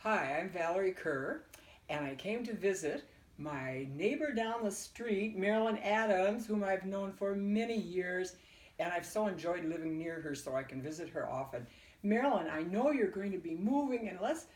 Hi, I'm Valerie Kerr, and I came to visit my neighbor down the street, Marilyn Adams, whom I've known for many years, and I've so enjoyed living near her so I can visit her often. Marilyn, I know you're going to be moving, and let's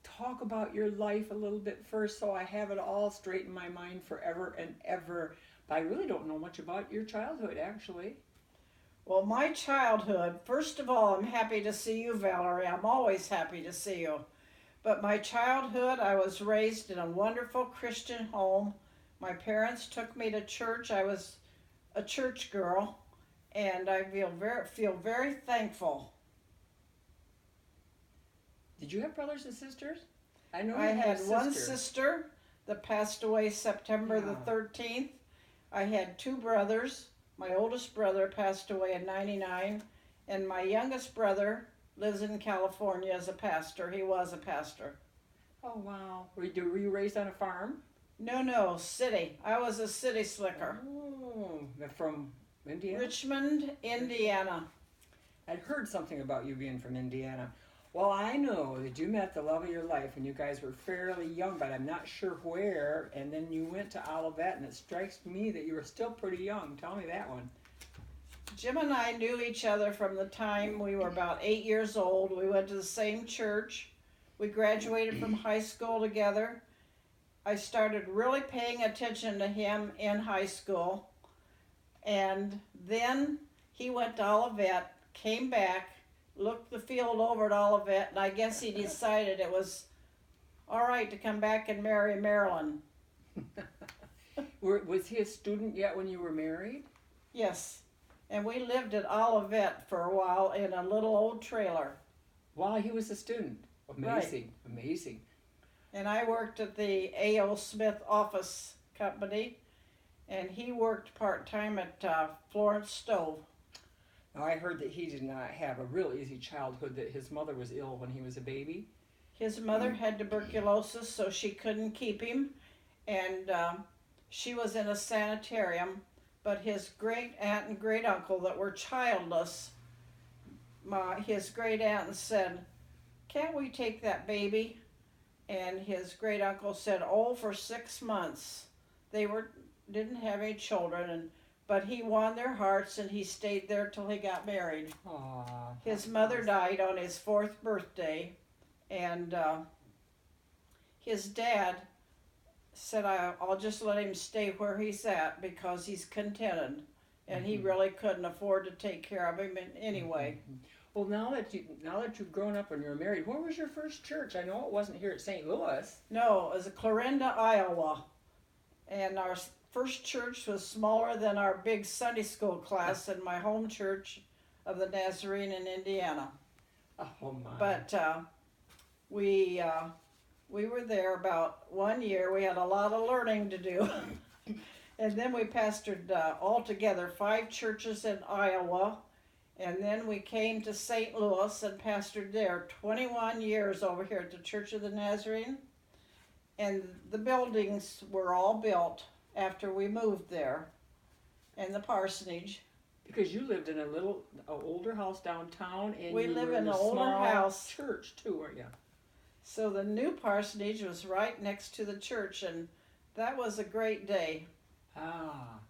talk about your life a little bit first so I have it all straight in my mind forever and ever. But I really don't know much about your childhood, actually. Well, my childhood, first of all, I'm happy to see you, Valerie. I'm always happy to see you. But my childhood, I was raised in a wonderful Christian home. My parents took me to church. I was a church girl, and I feel very thankful. Did you have brothers and sisters? I know I you had a had one sister. sister that passed away September the Yeah. 13th. I had two brothers. My oldest brother passed away in 99, and my youngest brother lives in California as a pastor. He was a pastor. Oh, wow. Were you raised on a farm? No, no, city. I was a city slicker. Oh, they're from Indiana? Richmond, Indiana. I'd heard something about you being from Indiana. Well, I know that you met the love of your life when you guys were fairly young, but I'm not sure where. And then you went to Olivet, and it strikes me that you were still pretty young. Tell me that one. Jim and I knew each other from the time we were about 8 years old. We went to the same church. We graduated from high school together. I started really paying attention to him in high school. And then he went to Olivet, came back, looked the field over at Olivet, and I guess he decided it was all right to come back and marry Marilyn. Was he a student yet when you were married? Yes. And we lived at Olivet for a while in a little old trailer. While he was a student. Right. Amazing, amazing. And I worked at the A.O. Smith Office Company, and he worked part time at Florence Stove. Now, I heard that he did not have a real easy childhood, that his mother was ill when he was a baby. His mother had tuberculosis, so she couldn't keep him, and she was in a sanitarium. But his great aunt and great uncle that were childless, his great aunt said, "Can't we take that baby?" And his great uncle said, "Oh, for 6 months." They didn't have any children, but he won their hearts, and he stayed there till he got married. Aw, His that's mother nice. died on his fourth birthday, and his dad said, "I'll just let him stay where he's at because he's contented," and he Mhm. really couldn't afford to take care of him anyway. Mhm. Well, now that you've grown up and you're married, where was your first church? I know it wasn't here at St. Louis. No, it was Clarinda, Iowa, and our first church was smaller than our big Sunday school class in my home church of the Nazarene in Indiana. Oh my. But we we were there about 1 year. We had a lot of learning to do. And then we pastored altogether 5 churches in Iowa. And then we came to St. Louis and pastored there 21 years over here at the Church of the Nazarene. And the buildings were all built after we moved there, and the parsonage. Because you lived in a older house downtown, and We you live were in in a an older small house. church too, weren't you? So the new parsonage was right next to the church, and that was a great day. Ah.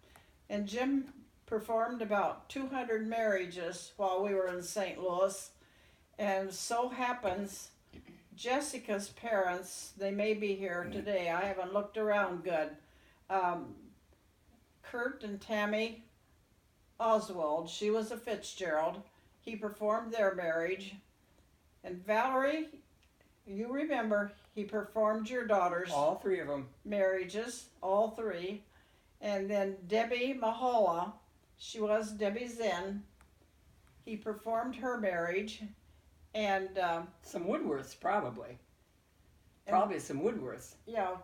And Jim performed about 200 marriages while we were in St. Louis. And so happens, Jessica's parents, they may be here today. I haven't looked around good. Um, Kurt and Tammy Oswald, she was a Fitzgerald. He performed their marriage. And Valerie, you remember, he performed your daughter's All three of them. marriages, all three. And then Debbie Mahala, she was Debbie Zen. He performed her marriage. And, Some Woodworths, probably. and Probably some Woodworths.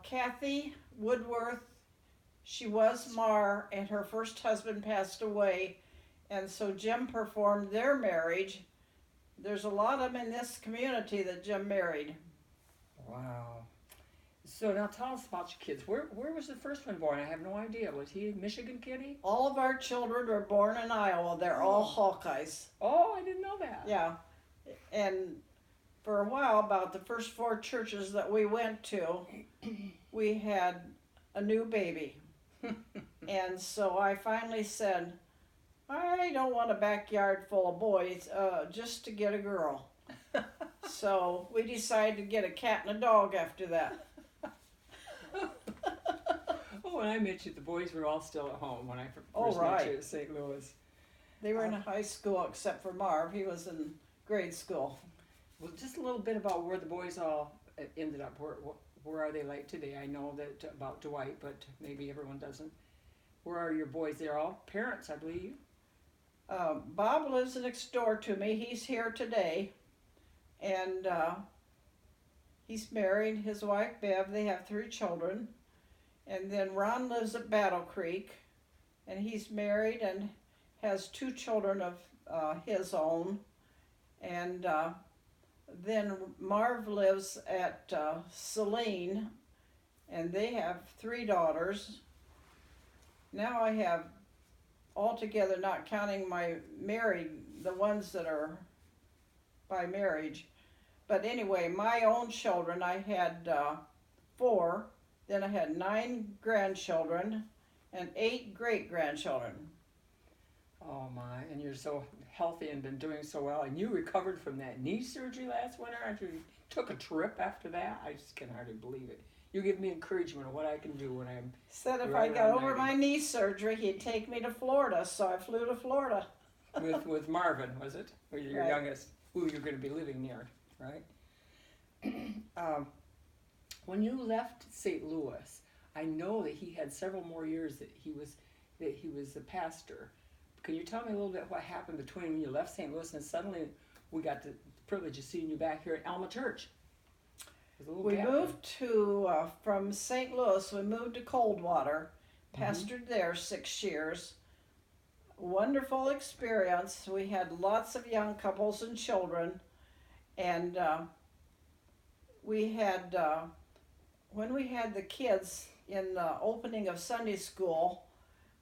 Kathy Woodworth, she was Mar, and her first husband passed away. And so Jim performed their marriage. There's a lot of them in this community that Jim married. Wow. So now tell us about your kids. Where was the first one born? I have no idea. Was he a Michigan kitty? All of our children were born in Iowa. They're all Hawkeyes. Oh, I didn't know that. Yeah. And for a while, about the first 4 churches that we went to, we had a new baby. And so I finally said, I don't want a backyard full of boys, just to get a girl. So we decided to get a cat and a dog after that. Oh, when I met you, the boys were all still at home when I Oh, first met right. you at St. Louis. They were in high school except for Marv. He was in grade school. Well, just a little bit about where the boys all ended up. Where are they like today? I know that about Dwight, but maybe everyone doesn't. Where are your boys? They're all parents, I believe. Bob lives next door to me. He's here today. And he's married. His wife, Bev, they have 3 children. And then Ron lives at Battle Creek. And he's married and has 2 children of his own. And then Marv lives at Saline, and they have 3 daughters. Now I have, altogether, not counting my married, the ones that are by marriage. But anyway, my own children, I had 4. Then I had 9 grandchildren and 8 great-grandchildren. Oh my, and you're so healthy and been doing so well. And you recovered from that knee surgery last winter after you took a trip after that? I just can hardly believe it. You give me encouragement of what I can do when I'm... Said if I got over my knee surgery, he'd take me to Florida, so I flew to Florida. with Marvin, was it? Or your Right. youngest, who you're going to be living near, right? When you left St. Louis, I know that he had several more years that he was a pastor. Can you tell me a little bit what happened between when you left St. Louis and suddenly we got the privilege of seeing you back here at Alma Church? We moved to, from St. Louis, we moved to Coldwater, pastored there 6 years. Wonderful experience. We had lots of young couples and children. And we had, when we had the kids in the opening of Sunday school,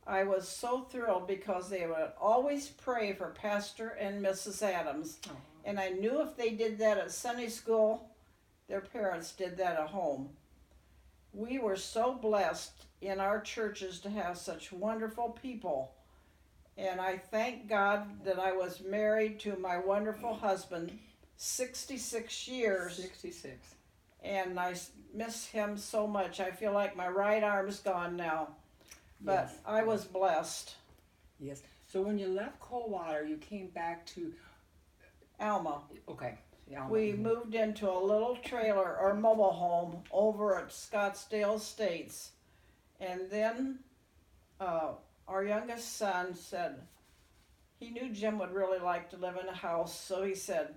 I was so thrilled because they would always pray for Pastor and Mrs. Adams. Oh. And I knew if they did that at Sunday school, their parents did that at home. We were so blessed in our churches to have such wonderful people. And I thank God that I was married to my wonderful husband 66 years. 66. And I miss him so much. I feel like my right arm's gone now. But Yes. I was blessed. Yes. So when you left Coldwater, you came back to... Alma. Okay. Yeah, We moved into a little trailer or mobile home over at Scottsdale Estates. And then our youngest son said, he knew Jim would really like to live in a house, so he said,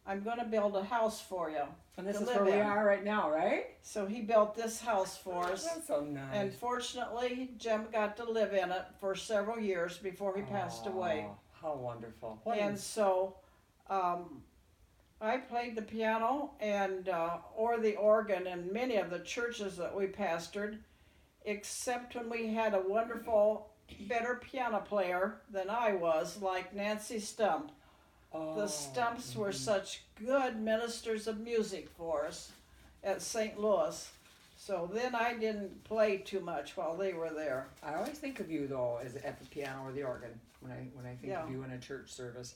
I'm going to build a house for you. And this to is live where we in. are right now, right? So he built this house for us. That's so nice. And fortunately, Jim got to live in it for several years before he passed away. How wonderful. And so I played the piano and or the organ in many of the churches that we pastored, except when we had a wonderful, better piano player than I was, like Nancy Stump. The Stumps were such good ministers of music for us at St. Louis. So then I didn't play too much while they were there. I always think of you though as at the piano or the organ when I think of you in a church service.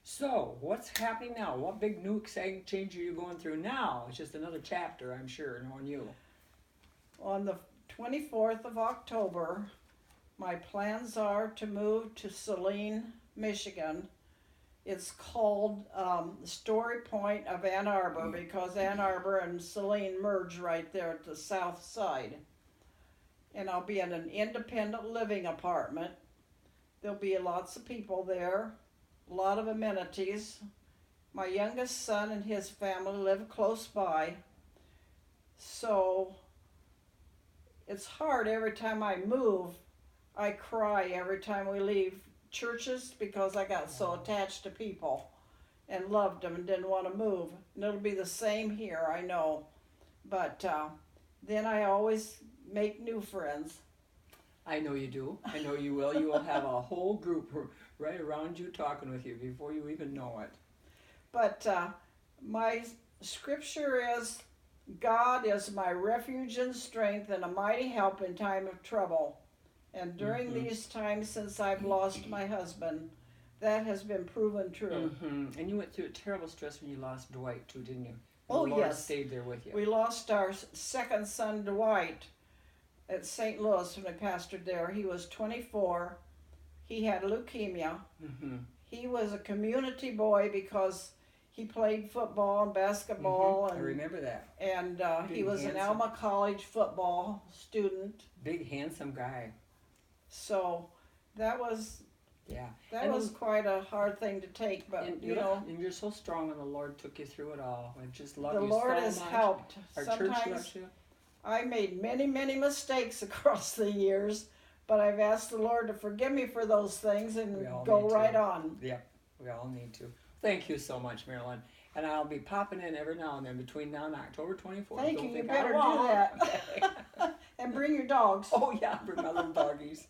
So what's happening now? What big new exciting change are you going through now? It's just another chapter, I'm sure, on you. On the 24th of October, my plans are to move to Saline, Michigan. It's called Story Point of Ann Arbor because Ann Arbor and Saline merge right there at the south side. And I'll be in an independent living apartment. There'll be lots of people there, a lot of amenities. My youngest son and his family live close by. So it's hard every time I move. I cry every time we leave churches because I got so attached to people and loved them and didn't want to move. And it'll be the same here, I know. But then I always make new friends. I know you do. I know you will. You will have a whole group right around you talking with you before you even know it. But my scripture is, God is my refuge and strength and a mighty help in time of trouble. And during these times since I've lost my husband, that has been proven true. And you went through a terrible stress when you lost Dwight too, didn't you? Oh, the Lord yes. stayed there with you. We lost our second son, Dwight, at St. Louis when I pastored there. He was 24. He had leukemia. He was a community boy because he played football and basketball. And, I remember that. And he was handsome. an Alma College football student. Big, handsome guy. So that was Yeah. that was quite a hard thing to take, but And, you know, and you're so strong, and the Lord took you through it all. I just love the you Lord so has much. helped. Our church Sometimes loves you. I made many mistakes across the years, but I've asked the Lord to forgive me for those things and We all go need to. right on. Yep, we all need to. Thank you so much, Marilyn. And I'll be popping in every now and then between now and October 24th. Thank Don't you. You think I better do won't. that. Okay. And bring your dogs. Oh yeah, bring my little doggies.